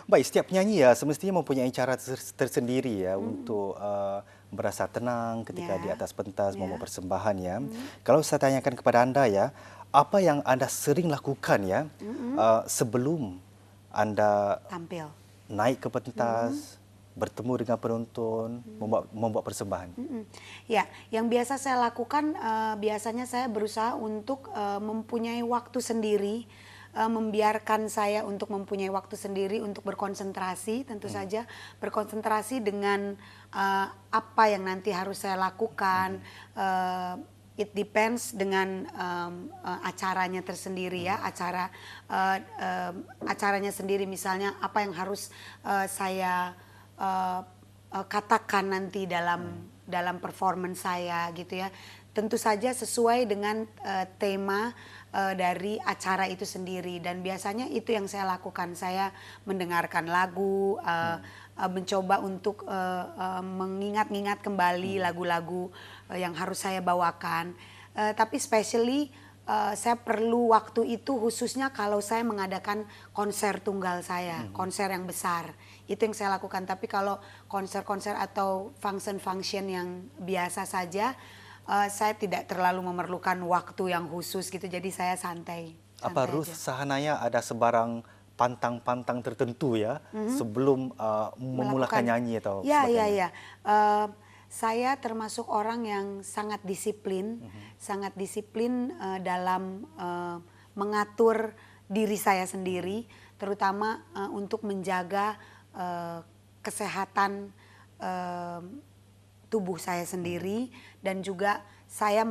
Baik, setiap penyanyi ya semestinya mempunyai cara tersendiri ya untuk merasa tenang ketika di Ya, atas pentas membuat ya. persembahan ya. Kalau saya tanyakan kepada Anda ya, apa yang Anda sering lakukan ya sebelum Anda Tampil. naik ke pentas, bertemu dengan penonton, membuat persembahan? Ya, yang biasa saya lakukan biasanya saya berusaha untuk mempunyai waktu sendiri, membiarkan saya untuk mempunyai waktu sendiri untuk berkonsentrasi, tentu saja berkonsentrasi dengan apa yang nanti harus saya lakukan. It depends dengan acaranya tersendiri ya, acaranya sendiri, misalnya apa yang harus saya katakan nanti dalam performance saya gitu ya. Tentu saja sesuai dengan tema dari acara itu sendiri, dan biasanya itu yang saya lakukan. Saya mendengarkan lagu, mencoba untuk mengingat-ingat kembali lagu-lagu yang harus saya bawakan. Tapi especially saya perlu waktu itu khususnya kalau saya mengadakan konser tunggal saya, konser yang besar. Itu yang saya lakukan. Tapi kalau konser-konser atau function-function yang biasa saja, saya tidak terlalu memerlukan waktu yang khusus gitu. Jadi saya santai Apa Ruth aja. Sahanaya ada sebarang pantang-pantang tertentu ya sebelum memulakan nyanyi atau Ya, ya, sebagainya? ya. Saya termasuk orang yang sangat disiplin dalam mengatur diri saya sendiri, terutama untuk menjaga kesehatan tubuh saya sendiri, dan juga saya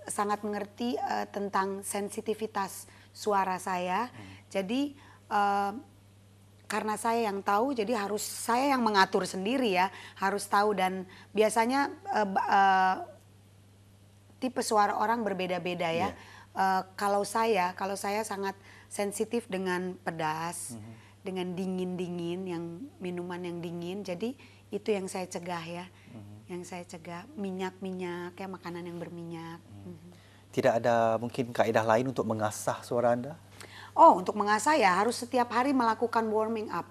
sangat mengerti tentang sensitivitas suara saya. Jadi karena saya yang tahu, jadi harus saya yang mengatur sendiri ya, harus tahu. Dan biasanya tipe suara orang berbeda-beda ya. Kalau saya sangat sensitif dengan pedas, dengan dingin-dingin, yang minuman yang dingin. Jadi itu yang saya cegah ya, yang saya cegah minyak-minyak, ya makanan yang berminyak. Tidak ada mungkin kaedah lain untuk mengasah suara Anda? Oh, untuk mengasah ya harus setiap hari melakukan warming up.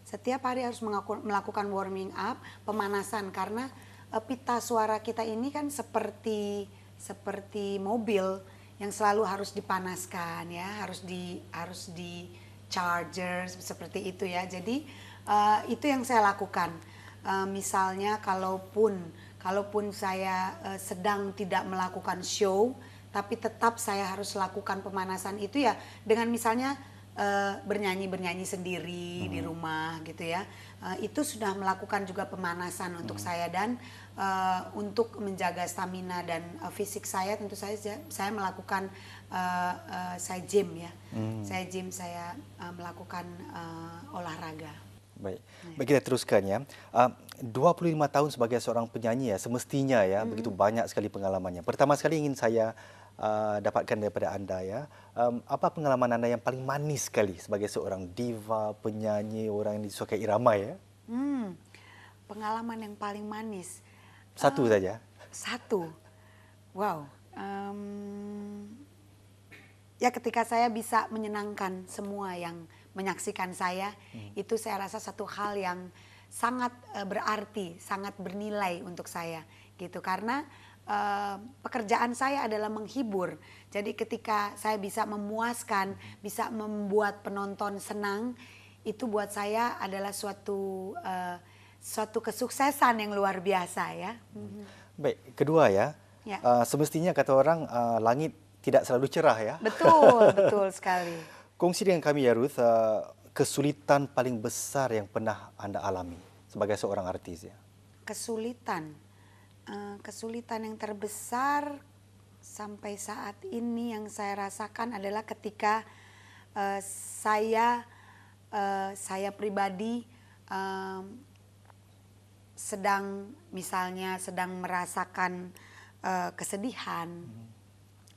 Setiap hari harus melakukan warming up, pemanasan, karena pita suara kita ini kan seperti mobil yang selalu harus dipanaskan ya, harus di charger seperti itu ya. Jadi itu yang saya lakukan. Misalnya kalaupun saya sedang tidak melakukan show, tapi tetap saya harus lakukan pemanasan itu ya, dengan misalnya bernyanyi sendiri di rumah gitu ya. Itu sudah melakukan juga pemanasan untuk saya, dan untuk menjaga stamina dan fisik saya, tentu saja saya melakukan saya gym ya. Saya melakukan olahraga. Baik, baik, kita teruskan ya. 25 tahun sebagai seorang penyanyi ya, semestinya ya begitu banyak sekali pengalamannya. Pertama sekali ingin saya dapatkan daripada Anda ya, apa pengalaman Anda yang paling manis sekali sebagai seorang diva, penyanyi, orang yang disukai irama ya? Pengalaman yang paling manis. Satu saja. Satu, wow. Ya ketika saya bisa menyenangkan semua yang menyaksikan saya, itu saya rasa satu hal yang sangat berarti, sangat bernilai untuk saya gitu. Karena pekerjaan saya adalah menghibur. Jadi ketika saya bisa memuaskan, bisa membuat penonton senang, itu buat saya adalah suatu kesuksesan yang luar biasa ya. Baik, kedua ya, Ya. semestinya kata orang langit tidak selalu cerah ya. Betul, betul sekali. Kongsi dengan kami ya Ruth, kesulitan paling besar yang pernah Anda alami sebagai seorang artis ya. Kesulitan yang terbesar sampai saat ini yang saya rasakan adalah ketika saya pribadi sedang merasakan kesedihan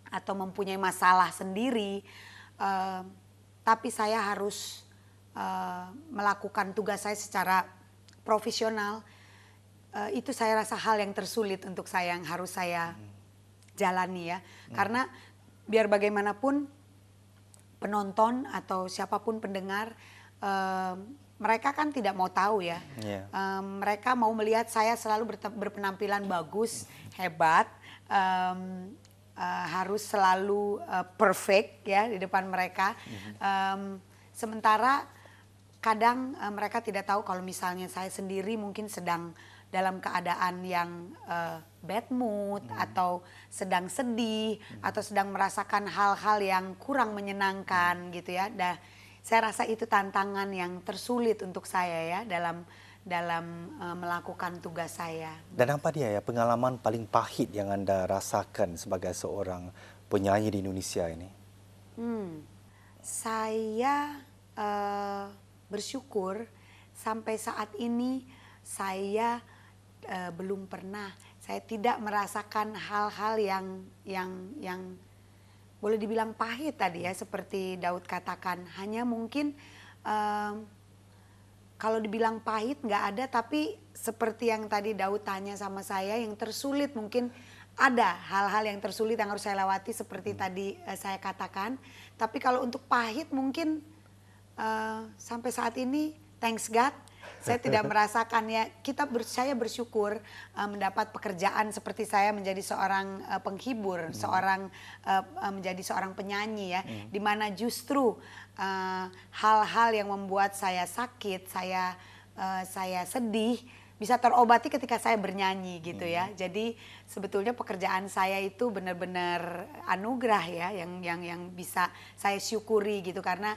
atau mempunyai masalah sendiri, tapi saya harus melakukan tugas saya secara profesional. Itu saya rasa hal yang tersulit untuk saya, yang harus saya jalani ya. Karena biar bagaimanapun penonton atau siapapun pendengar mereka kan tidak mau tahu ya. Iya. Mereka mau melihat saya selalu berpenampilan bagus, hebat, harus selalu perfect ya di depan mereka. Sementara kadang mereka tidak tahu kalau misalnya saya sendiri mungkin sedang dalam keadaan yang bad mood atau sedang sedih atau sedang merasakan hal-hal yang kurang menyenangkan gitu ya. Saya rasa itu tantangan yang tersulit untuk saya ya dalam melakukan tugas saya. Dan apa dia ya pengalaman paling pahit yang Anda rasakan sebagai seorang penyanyi di Indonesia ini? Saya bersyukur sampai saat ini saya belum pernah, saya tidak merasakan hal-hal yang boleh dibilang pahit tadi ya, seperti Daud katakan. Hanya mungkin kalau dibilang pahit nggak ada, tapi seperti yang tadi Daud tanya sama saya, yang tersulit mungkin ada hal-hal yang tersulit yang harus saya lewati seperti tadi saya katakan. Tapi kalau untuk pahit mungkin sampai saat ini, thanks God, saya tidak merasakannya. Saya bersyukur mendapat pekerjaan seperti saya menjadi seorang penghibur, menjadi seorang penyanyi ya, di mana justru hal-hal yang membuat saya sakit, saya sedih bisa terobati ketika saya bernyanyi gitu ya. Jadi sebetulnya pekerjaan saya itu benar-benar anugerah ya, yang bisa saya syukuri gitu, karena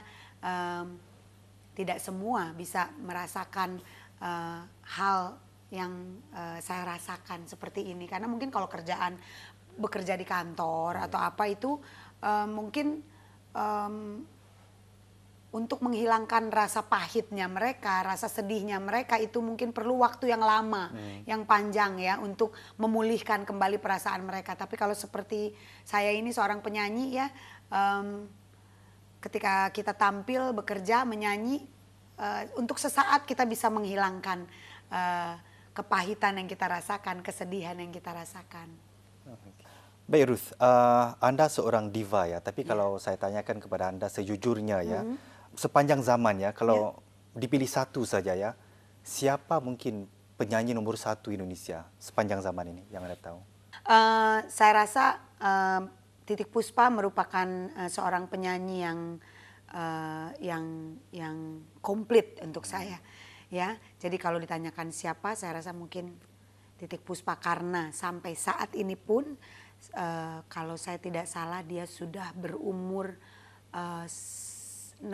tidak semua bisa merasakan hal yang saya rasakan seperti ini. Karena mungkin kalau bekerja di kantor atau apa itu mungkin untuk menghilangkan rasa pahitnya mereka, rasa sedihnya mereka itu mungkin perlu waktu yang lama, yang panjang ya, untuk memulihkan kembali perasaan mereka. Tapi kalau seperti saya ini seorang penyanyi ya, ketika kita tampil, bekerja, menyanyi, untuk sesaat kita bisa menghilangkan kepahitan yang kita rasakan, kesedihan yang kita rasakan. Baik Ruth, Anda seorang diva ya, tapi kalau saya tanyakan kepada Anda sejujurnya ya, sepanjang zaman ya, kalau dipilih satu saja ya, siapa mungkin penyanyi nomor satu Indonesia sepanjang zaman ini yang Anda tahu? Saya rasa Titiek Puspa merupakan seorang penyanyi yang komplit untuk saya ya. Jadi kalau ditanyakan siapa, saya rasa mungkin Titiek Puspa, karena sampai saat ini pun kalau saya tidak salah dia sudah berumur 60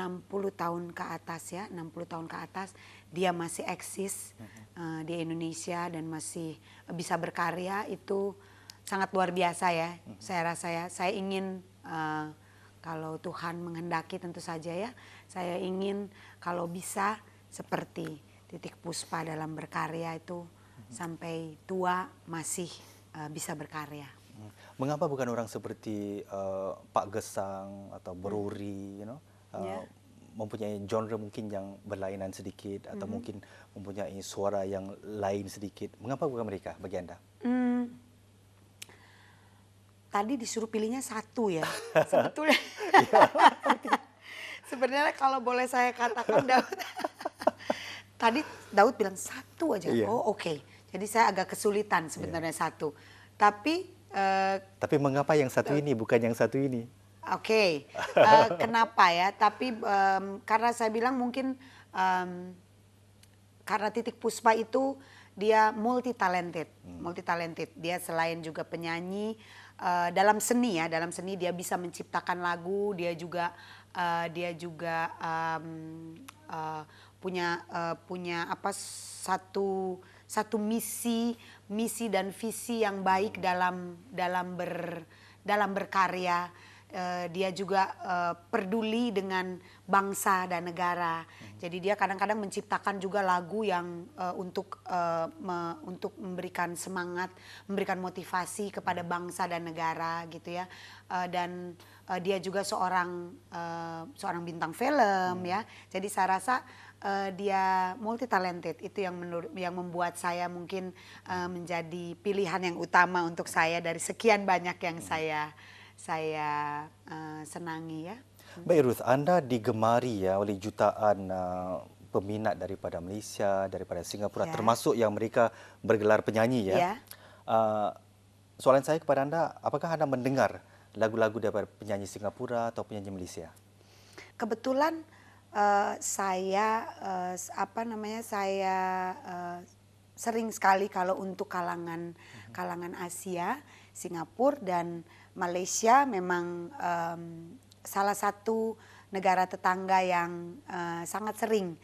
tahun ke atas ya, 60 tahun ke atas dia masih eksis di Indonesia dan masih bisa berkarya. Itu sangat luar biasa ya. Saya rasa ya, saya ingin kalau Tuhan menghendaki tentu saja ya, saya ingin kalau bisa seperti Titiek Puspa dalam berkarya itu sampai tua masih bisa berkarya. Mengapa bukan orang seperti Pak Gesang atau Beruri, mempunyai genre mungkin yang berlainan sedikit atau mungkin mempunyai suara yang lain sedikit? Mengapa bukan mereka bagi Anda? Tadi disuruh pilihnya satu ya, sebetulnya. Sebenarnya kalau boleh saya katakan Daud, tadi Daud bilang satu aja. Iya. Oh oke. Jadi saya agak kesulitan sebenarnya satu. Tapi mengapa yang satu ini bukan yang satu ini? Oke. Kenapa ya? Tapi karena saya bilang mungkin karena Titiek Puspa itu dia multi talented. Dia selain juga penyanyi, dalam seni ya, dalam seni dia bisa menciptakan lagu, dia juga punya apa satu misi dan visi yang baik dalam berkarya. Dia juga peduli dengan bangsa dan negara. Jadi dia kadang-kadang menciptakan juga lagu yang untuk memberikan semangat, memberikan motivasi kepada bangsa dan negara gitu ya. Dan dia juga seorang bintang film ya. Jadi saya rasa dia multi talented. Itu yang membuat saya mungkin menjadi pilihan yang utama untuk saya dari sekian banyak yang saya senangi ya. Baik Ruth, Anda digemari ya oleh jutaan peminat daripada Malaysia, daripada Singapura, Ya, termasuk yang mereka bergelar penyanyi ya. ya. Uh, Soalan saya kepada Anda, apakah Anda mendengar lagu-lagu daripada penyanyi Singapura atau penyanyi Malaysia? Kebetulan saya apa namanya saya eh, sering sekali kalau untuk kalangan Asia, Singapura dan Malaysia memang salah satu negara tetangga yang sangat sering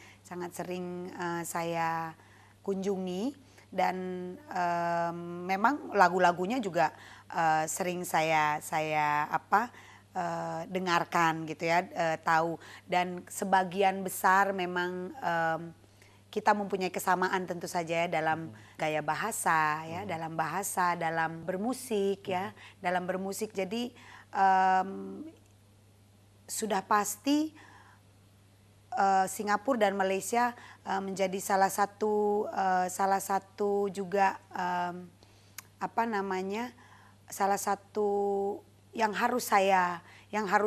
saya kunjungi dan memang lagu-lagunya juga sering saya apa dengarkan gitu ya, tahu dan sebagian besar memang kita mempunyai kesamaan tentu saja ya dalam gaya bahasa ya, dalam bermusik ya, dalam bermusik. Jadi sudah pasti Singapura dan Malaysia menjadi salah satu juga apa namanya salah satu yang harus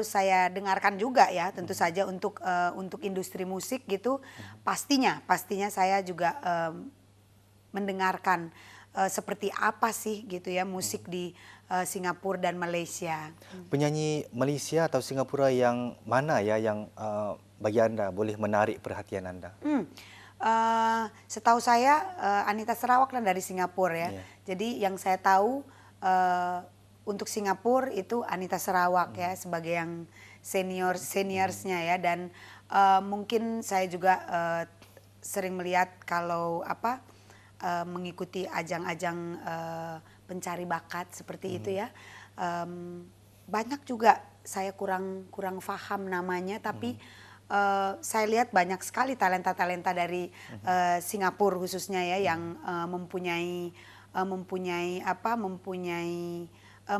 saya dengarkan juga ya tentu saja untuk industri musik gitu pastinya saya juga mendengarkan seperti apa sih gitu ya musik di Singapura dan Malaysia. Penyanyi Malaysia atau Singapura yang mana ya yang bagi Anda boleh menarik perhatian Anda? Setahu saya Anita Sarawak dan dari Singapura ya. Yeah. Jadi yang saya tahu untuk Singapura itu Anita Sarawak ya sebagai yang seniorsnya ya dan mungkin saya juga sering melihat kalau mengikuti ajang-ajang pencari bakat seperti itu ya. Banyak juga saya kurang paham namanya tapi saya lihat banyak sekali talenta-talenta dari Singapura khususnya ya yang mempunyai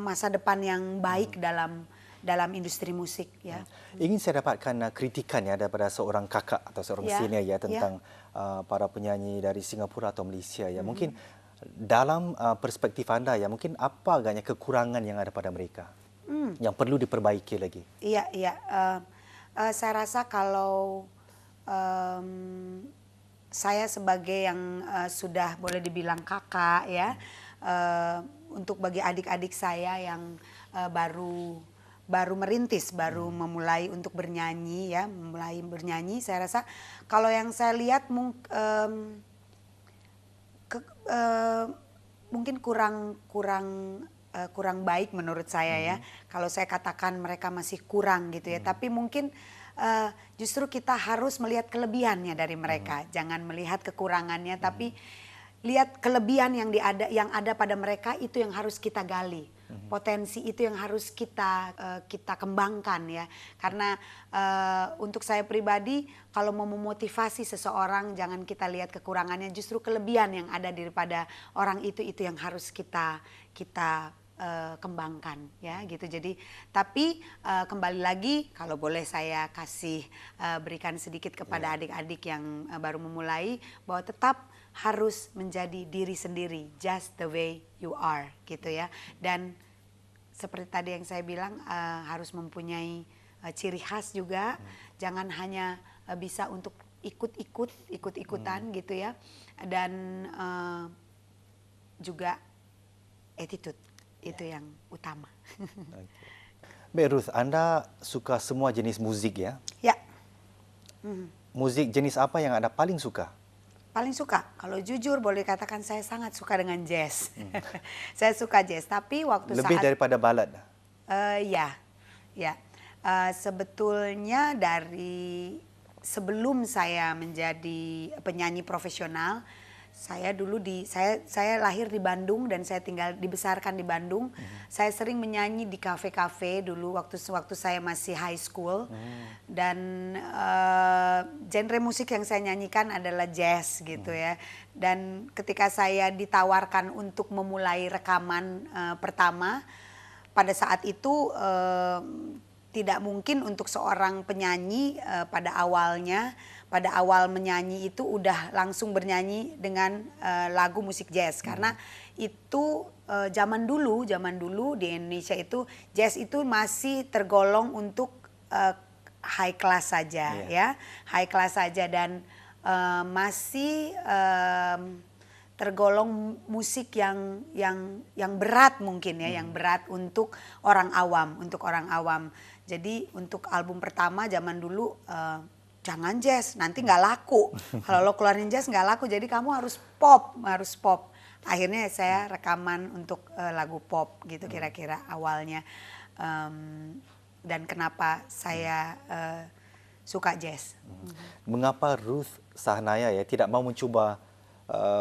masa depan yang baik dalam industri musik ya. Ingin saya dapatkan kritikan ya daripada seorang kakak atau seorang senior ya tentang para penyanyi dari Singapura atau Malaysia ya. Mungkin dalam perspektif Anda ya, mungkin apa agaknya kekurangan yang ada pada mereka yang perlu diperbaiki lagi? Iya. Saya rasa kalau saya sebagai yang sudah boleh dibilang kakak ya, untuk bagi adik-adik saya yang baru merintis, baru memulai untuk bernyanyi ya, saya rasa kalau yang saya lihat mungkin kurang baik menurut saya ya. Kalau saya katakan mereka masih kurang gitu ya, tapi mungkin justru kita harus melihat kelebihannya dari mereka, jangan melihat kekurangannya, tapi lihat kelebihan yang ada pada mereka itu yang harus kita gali. Potensi itu yang harus kita kembangkan ya. Karena untuk saya pribadi kalau mau memotivasi seseorang jangan kita lihat kekurangannya, justru kelebihan yang ada daripada orang itu yang harus kita kembangkan ya gitu. Jadi tapi kembali lagi kalau boleh saya berikan sedikit kepada adik-adik yang baru memulai bahwa tetap harus menjadi diri sendiri, just the way you are gitu ya. Dan seperti tadi yang saya bilang harus mempunyai ciri khas juga, jangan hanya bisa untuk ikut-ikutan gitu ya. Dan juga attitude itu yang utama. Baik Ruth, Anda suka semua jenis muzik ya? Ya. Muzik jenis apa yang Anda paling suka? Paling suka, kalau jujur boleh katakan saya sangat suka dengan jazz. Saya suka jazz, tapi Lebih daripada balad? Ya. Sebetulnya dari sebelum saya menjadi penyanyi profesional, saya dulu saya lahir di Bandung dan saya dibesarkan di Bandung. Saya sering menyanyi di kafe-kafe dulu waktu saya masih high school. Dan genre musik yang saya nyanyikan adalah jazz gitu ya. Dan ketika saya ditawarkan untuk memulai rekaman pertama, pada saat itu tidak mungkin untuk seorang penyanyi pada awal menyanyi itu udah langsung bernyanyi dengan lagu musik jazz karena itu zaman dulu di Indonesia itu jazz itu masih tergolong untuk high class saja ya, high class saja dan masih tergolong musik yang berat mungkin ya, yang berat untuk orang awam, Jadi untuk album pertama zaman dulu jangan jazz, nanti nggak laku. Kalau lo keluarin jazz nggak laku, jadi kamu harus pop. Akhirnya saya rekaman untuk lagu pop gitu kira-kira awalnya. Dan kenapa saya suka jazz. Mengapa Ruth Sahanaya ya tidak mau mencuba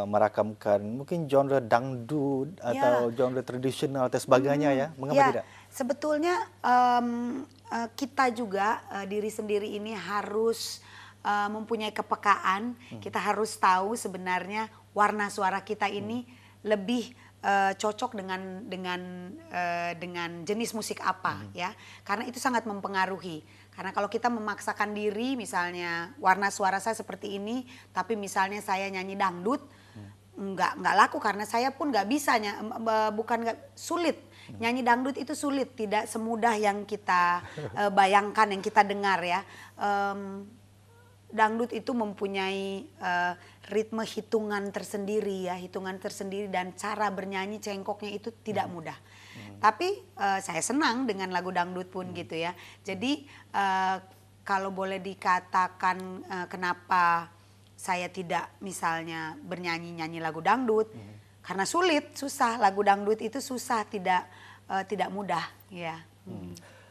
merakamkan mungkin genre dangdut atau genre tradisional atau sebagainya ya? Mengapa tidak? Sebetulnya kita juga diri sendiri ini harus mempunyai kepekaan. Kita harus tahu sebenarnya warna suara kita ini lebih cocok dengan jenis musik apa ya, karena itu sangat mempengaruhi. Karena kalau kita memaksakan diri, misalnya warna suara saya seperti ini, tapi misalnya saya nyanyi dangdut, nggak laku karena saya pun nggak bisa, sulit. Nyanyi dangdut itu sulit, tidak semudah yang kita bayangkan, yang kita dengar ya. Dangdut itu mempunyai ritme hitungan tersendiri dan cara bernyanyi cengkoknya itu tidak mudah. Tapi saya senang dengan lagu dangdut pun gitu ya. Jadi kalau boleh dikatakan kenapa saya tidak misalnya bernyanyi lagu dangdut, karena susah, lagu dangdut itu susah, tidak mudah ya.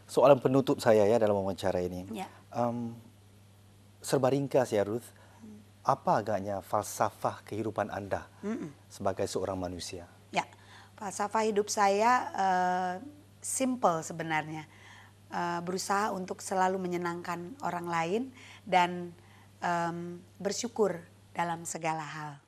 Soalan penutup saya ya dalam wawancara ini. Ya. Serba ringkas ya Ruth, apa agaknya falsafah kehidupan Anda sebagai seorang manusia? Ya, falsafah hidup saya simple sebenarnya. Berusaha untuk selalu menyenangkan orang lain dan bersyukur dalam segala hal.